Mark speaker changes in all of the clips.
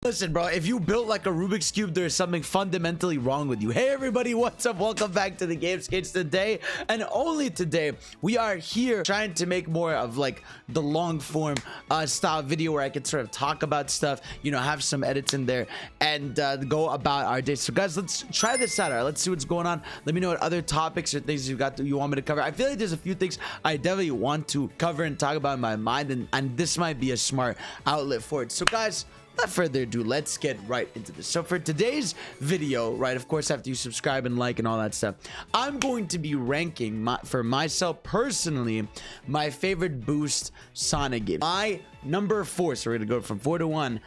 Speaker 1: Listen, bro, if you built like a Rubik's Cube, there's something fundamentally wrong with you. Hey, everybody, what's up? Welcome back to the Gamescates. Today, and only today, we are here trying to make more of like the long form style video where I can sort of talk about stuff, you know, have some edits in there and go about our day. So guys, let's try this out. All right, let's see what's going on. Let me know what other topics or things you want me to cover. I feel like there's a few things I definitely want to cover and talk about in my mind, and this might be a smart outlet for it. So guys, without further ado, let's get right into this. So for today's video, right, of course, after you subscribe and like and all that stuff, I'm going to be ranking for myself personally my favorite boost Sonic game. My number 4, so we're gonna go from 4 to 1.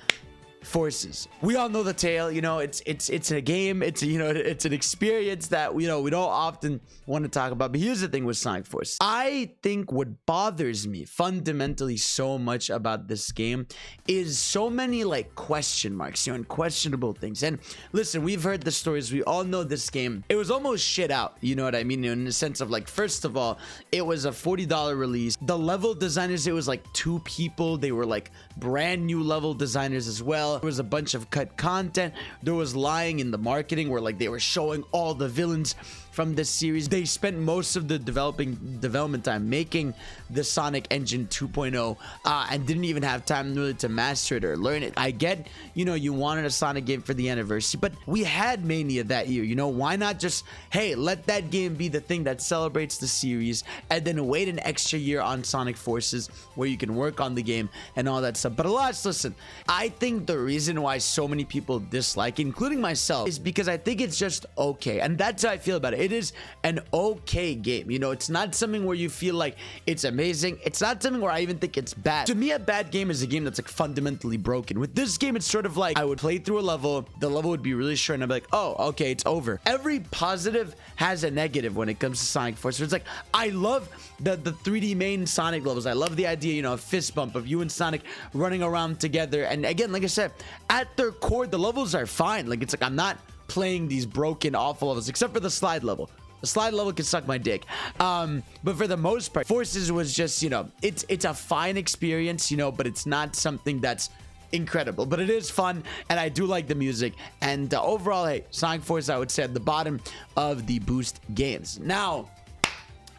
Speaker 1: Forces. We all know the tale, you know, it's a game, it's an experience that we don't often want to talk about. But here's the thing with Sonic Force. I think what bothers me fundamentally so much about this game is so many like question marks, you know, and questionable things. And listen, we've heard the stories, we all know this game, it was almost shit out, you know what I mean, in the sense of like, first of all, it was a $40 release. The level designers, it was like 2 people, they were like brand new level designers as well. There was a bunch of cut content. There was lying in the marketing where like they were showing all the villains from this series. They spent most of the development time making the Sonic Engine 2.0 and didn't even have time really to master it or learn it. I get, you know, you wanted a Sonic game for the anniversary, but we had Mania that year, you know, why not just, hey, let that game be the thing that celebrates the series and then wait an extra year on Sonic Forces where you can work on the game and all that stuff. But alas, listen, I think the reason why so many people dislike, including myself, is because I think it's just okay. And that's how I feel about it. It is an okay game, you know. It's not something where you feel like it's amazing. It's not something where I even think it's bad. To me, a bad game is a game that's like fundamentally broken. With this game, it's sort of like I would play through a level, the level would be really short, and I'd be like, oh, okay, it's over. Every positive has a negative when it comes to Sonic Force. So it's like, I love the 3D main Sonic levels. I love the idea, you know, a fist bump of you and Sonic running around together. And again, like I said, at their core, the levels are fine. Like, it's like I'm not playing these broken, awful levels, except for the slide level. The slide level can suck my dick. But for the most part, Forces was just, you know, it's a fine experience, you know, but it's not something that's incredible. But it is fun, and I do like the music. And overall, hey, Sonic Forces, I would say at the bottom of the boost games. Now,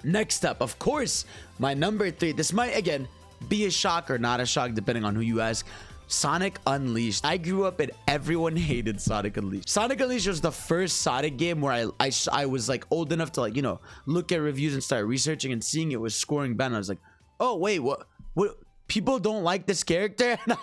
Speaker 1: next up, of course, my number 3. This might, again, be a shock or not a shock, depending on who you ask. Sonic Unleashed. I grew up and everyone hated Sonic Unleashed. Sonic Unleashed was the first Sonic game where I was like old enough to like, you know, look at reviews and start researching and seeing it was scoring bad. And I was like, oh wait, what people don't like this character? And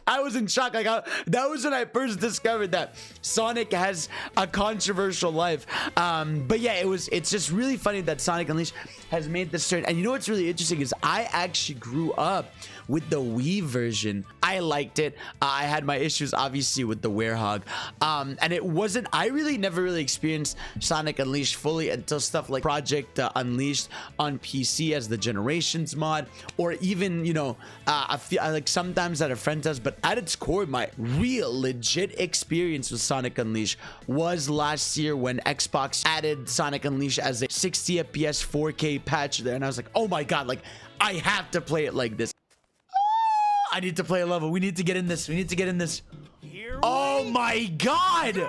Speaker 1: I was in shock. Like that was when I first discovered that Sonic has a controversial life. But yeah, it's just really funny that Sonic Unleashed has made this turn. And you know what's really interesting is I actually grew up with the Wii version. I liked it. I had my issues obviously with the Werehog, and it wasn't, I really never really experienced Sonic Unleashed fully until stuff like Project Unleashed on PC as the Generations mod, or even, you know, I like sometimes at a friend's house. But at its core, my real legit experience with Sonic Unleashed was last year when Xbox added Sonic Unleashed as a 60 FPS 4K patch there, and I was like, oh my god, like I have to play it like this. I need to play a level. We need to get in this. We need to get in this. Oh my god!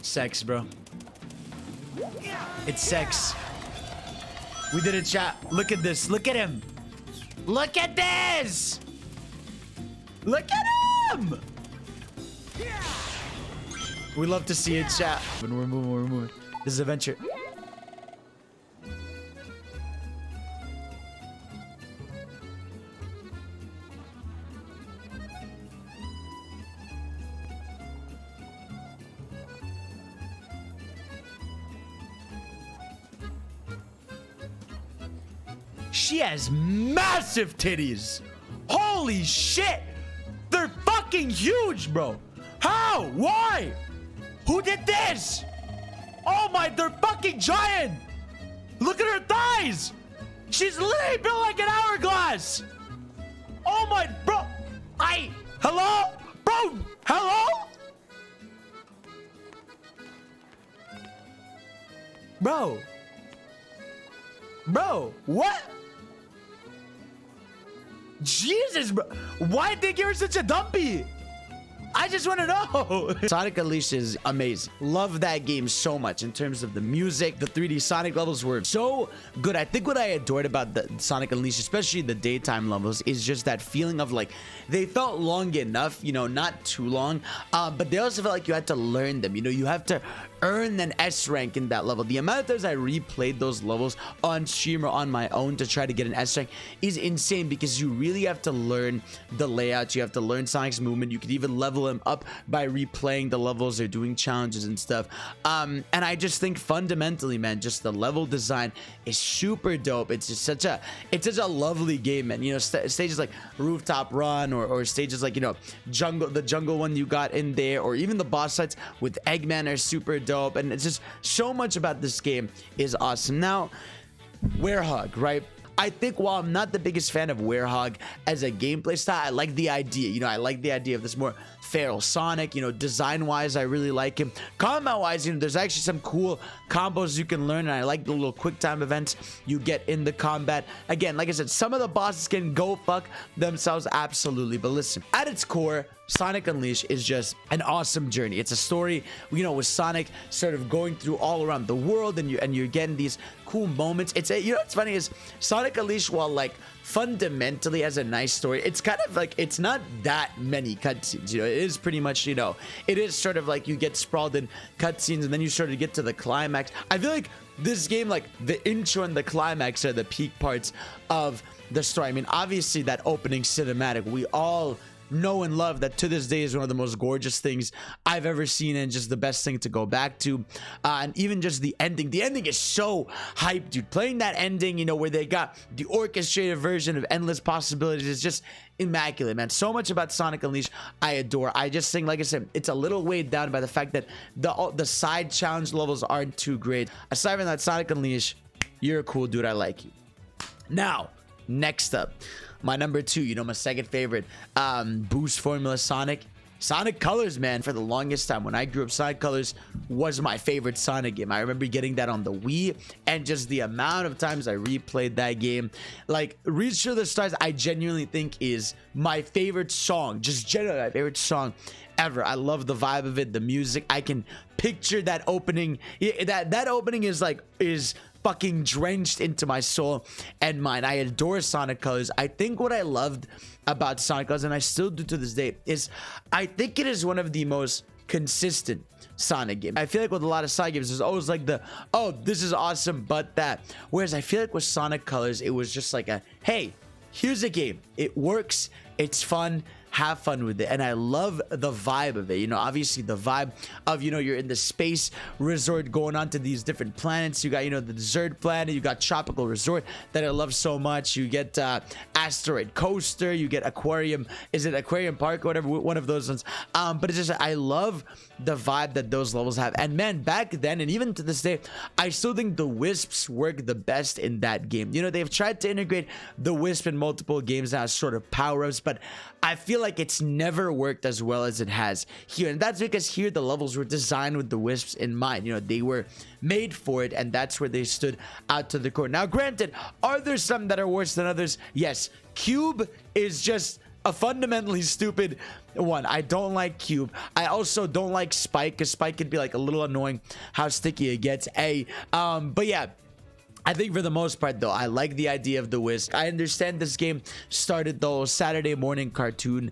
Speaker 1: Sex, bro. It's sex. We did it, chat. Look at this. Look at him. Look at this! Look at him! We love to see it, chat. We're moving, we're moving. This is adventure. She has massive titties. Holy shit. They're fucking huge, bro. How? Why? Who did this? Oh my, they're fucking giant. Look at her thighs. She's literally built like an hourglass. Oh my, bro. Hello? Bro, hello? Bro, what? Jesus, bro. Why did they give her such a dumpy? I just want to know. Sonic Unleashed is amazing. Love that game so much in terms of the music. The 3D Sonic levels were so good. I think what I adored about the Sonic Unleashed, especially the daytime levels, is just that feeling of like they felt long enough, you know, not too long, but they also felt like you had to learn them. You know, you have to earn an S rank in that level. The amount of times I replayed those levels on stream or on my own to try to get an S rank is insane, because you really have to learn the layout. You have to learn Sonic's movement. You could even level him up by replaying the levels or doing challenges and stuff. And I just think fundamentally, man, just the level design is super dope. It's just such a lovely game, man. You know, stages like Rooftop Run or stages like, you know, the jungle one you got in there, or even the boss fights with Eggman are super dope. And it's just so much about this game is awesome. Now, Werehog, right? I think while I'm not the biggest fan of Werehog as a gameplay style, I like the idea. You know, I like the idea of this more feral Sonic. You know, design-wise, I really like him. Combat-wise, you know, there's actually some cool combos you can learn, and I like the little quick time events you get in the combat. Again, like I said, some of the bosses can go fuck themselves, absolutely. But listen, at its core, Sonic Unleashed is just an awesome journey. It's a story, you know, with Sonic sort of going through all around the world, and you're getting these cool moments. You know what's funny is Sonic Unleashed, while like fundamentally has a nice story, it's kind of like, it's not that many cutscenes. You know, it is pretty much, you know, it is sort of like you get sprawled in cutscenes and then you sort of get to the climax. I feel like this game, like the intro and the climax are the peak parts of the story. I mean, obviously that opening cinematic, we all know and love that to this day is one of the most gorgeous things I've ever seen, and just the best thing to go back to. And even just the ending is so hyped, dude. Playing that ending, you know, where they got the orchestrated version of endless possibilities, is just immaculate, man. So much about Sonic Unleashed I adore. I just think, like I said, it's a little weighed down by the fact that the side challenge levels aren't too great. Aside from that, Sonic Unleashed, you're a cool dude. I like you. Now, next up, my number 2, you know, my second favorite boost formula Sonic Colors, man. For the longest time when I grew up, Sonic Colors was my favorite Sonic game. I remember getting that on the Wii, and just the amount of times I replayed that game. Like, Reach for the Stars, I genuinely think is my favorite song, just generally my favorite song ever. I love the vibe of it, the music. I can picture that opening. That opening is fucking drenched into my soul and mind. I adore Sonic Colors. I think what I loved about Sonic Colors, and I still do to this day, is I think it is one of the most consistent Sonic games. I feel like with a lot of Sonic games, there's always like oh, this is awesome, but that. Whereas I feel like with Sonic Colors, it was just like hey, here's a game. It works. It's fun. Have fun with it. And I love the vibe of it. You know, obviously the vibe of, you know, you're in the space resort going on to these different planets. You got, you know, the desert planet, you got tropical resort that I love so much. You get asteroid coaster, you get aquarium, is it aquarium park or whatever, one of those ones. But it's just, I love the vibe that those levels have. And man, back then and even to this day, I still think the wisps work the best in that game. You know, they've tried to integrate the wisp in multiple games now as sort of power-ups, but I feel like it's never worked as well as it has here. And that's because here the levels were designed with the wisps in mind. You know, they were made for it, and that's where they stood out to the core. Now, granted, are there some that are worse than others? Yes. Cube is just a fundamentally stupid one. I don't like Cube. I also don't like Spike, because Spike could be like a little annoying how sticky it gets. But yeah, I think for the most part, though, I like the idea of the Wisp. I understand this game started the Saturday morning cartoon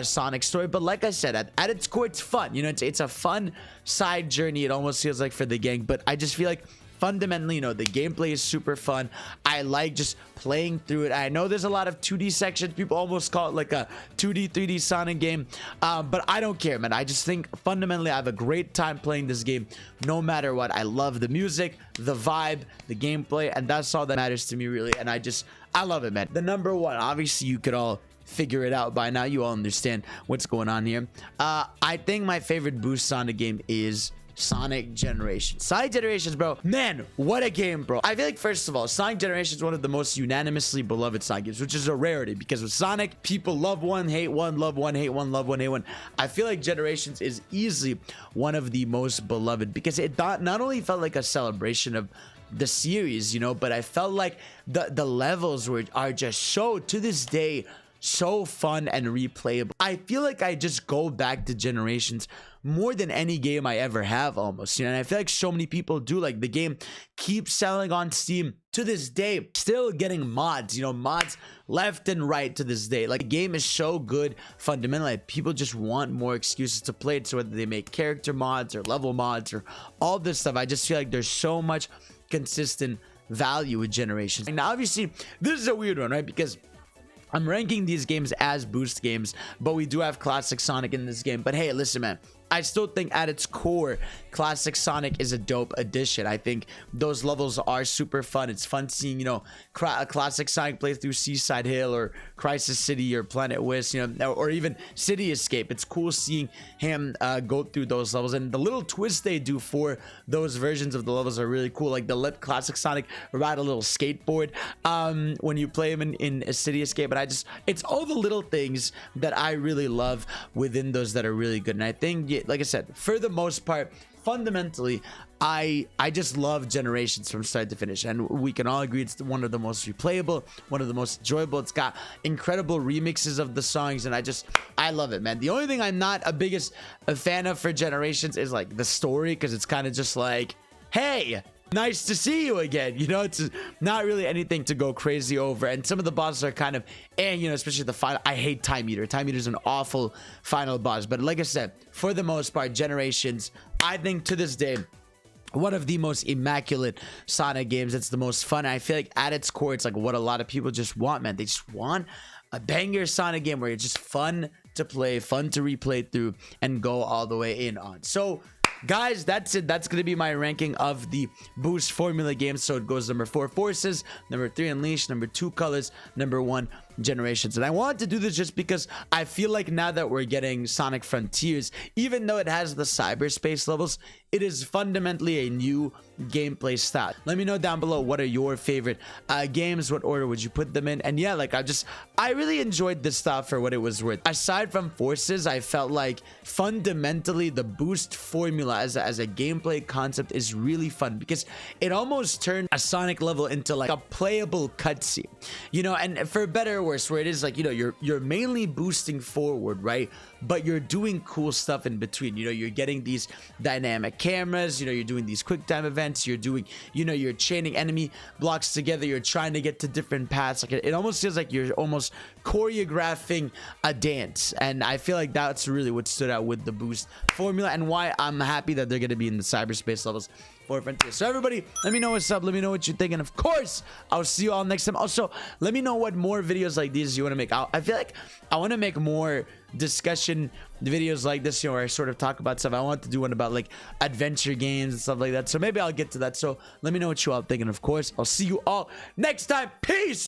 Speaker 1: Sonic story, but like I said, at its core, it's fun. You know, it's a fun side journey. It almost feels like for the gang, but I just feel like fundamentally, you know, the gameplay is super fun. I like just playing through it. I know there's a lot of 2D sections. People almost call it like a 2D, 3D Sonic game, but I don't care, man. I just think fundamentally I have a great time playing this game no matter what. I love the music, the vibe, the gameplay, and that's all that matters to me, really. And I love it, man. The number 1, obviously you could all figure it out by now. You all understand what's going on here. I think my favorite boost Sonic game is Sonic Generations. Sonic Generations, bro, man, what a game, bro. I feel like, first of all, Sonic Generations is one of the most unanimously beloved Sonic games, which is a rarity, because with Sonic, people love one, hate one, love one, hate one, love one, hate one. I feel like Generations is easily one of the most beloved, because it not only felt like a celebration of the series, you know, but I felt like the levels are just so, to this day, so fun and replayable. I feel like I just go back to Generations more than any game I ever have almost, you know, and I feel like so many people do. Like, the game keeps selling on Steam to this day, still getting mods, you know, mods left and right to this day. Like, the game is so good fundamentally, people just want more excuses to play it. So whether they make character mods or level mods or all this stuff, I just feel like there's so much consistent value with Generations. And obviously this is a weird one, right? Because I'm ranking these games as boost games, but we do have Classic Sonic in this game. But hey, listen, man, I still think at its core, Classic Sonic is a dope addition. I think those levels are super fun. It's fun seeing, you know, Classic Sonic play through Seaside Hill or Crisis City or Planet Wisp, you know, or even City Escape. It's cool seeing him go through those levels, and the little twists they do for those versions of the levels are really cool. Like, the let Classic Sonic ride a little skateboard when you play him in a City Escape. But it's all the little things that I really love within those that are really good. And I think, like I said, for the most part, fundamentally, I just love Generations from start to finish, and we can all agree it's one of the most replayable, one of the most enjoyable. It's got incredible remixes of the songs, and I love it, man. The only thing I'm not a fan of for Generations is like the story, because it's kind of just like, hey, nice to see you again, you know. It's not really anything to go crazy over, and some of the bosses are kind of, and you know, especially the final. I hate Time Eater. Time Eater is an awful final boss, but like I said, for the most part, Generations, I think to this day, one of the most immaculate Sonic games. It's the most fun. I feel like at its core, it's like what a lot of people just want, man. They just want a banger Sonic game where it's just fun to play, fun to replay through, and go all the way in on. So guys, that's it. That's gonna be my ranking of the boost formula games. So it goes number 4, Forces, number 3, Unleashed, number 2, Colors, number 1, Generations. And I wanted to do this just because I feel like now that we're getting Sonic Frontiers, even though it has the cyberspace levels, it is fundamentally a new gameplay style. Let me know down below, what are your favorite games? What order would you put them in? And yeah, like, I really enjoyed this style for what it was worth. Aside from Forces, I felt like fundamentally the boost formula as a gameplay concept is really fun, because it almost turned a Sonic level into like a playable cutscene, you know. And for better or worse, where it is like, you know, you're mainly boosting forward, right, but you're doing cool stuff in between. You know, you're getting these dynamic cameras, you know, you're doing these quick time events, you're doing, you know, you're chaining enemy blocks together, you're trying to get to different paths. Like, it almost feels like you're almost choreographing a dance, and I feel like that's really what stood out with the boost formula, and why I'm happy that they're going to be in the cyberspace levels for Frontier. So everybody, let me know what's up, let me know what you think, and of course I'll see you all next time. Also, let me know what more videos like these you want to make. I feel like I want to make more discussion videos like this, you know, where I sort of talk about stuff. I want to do one about like adventure games and stuff like that, so maybe I'll get to that. So let me know what you all think, and of course I'll see you all next time. Peace.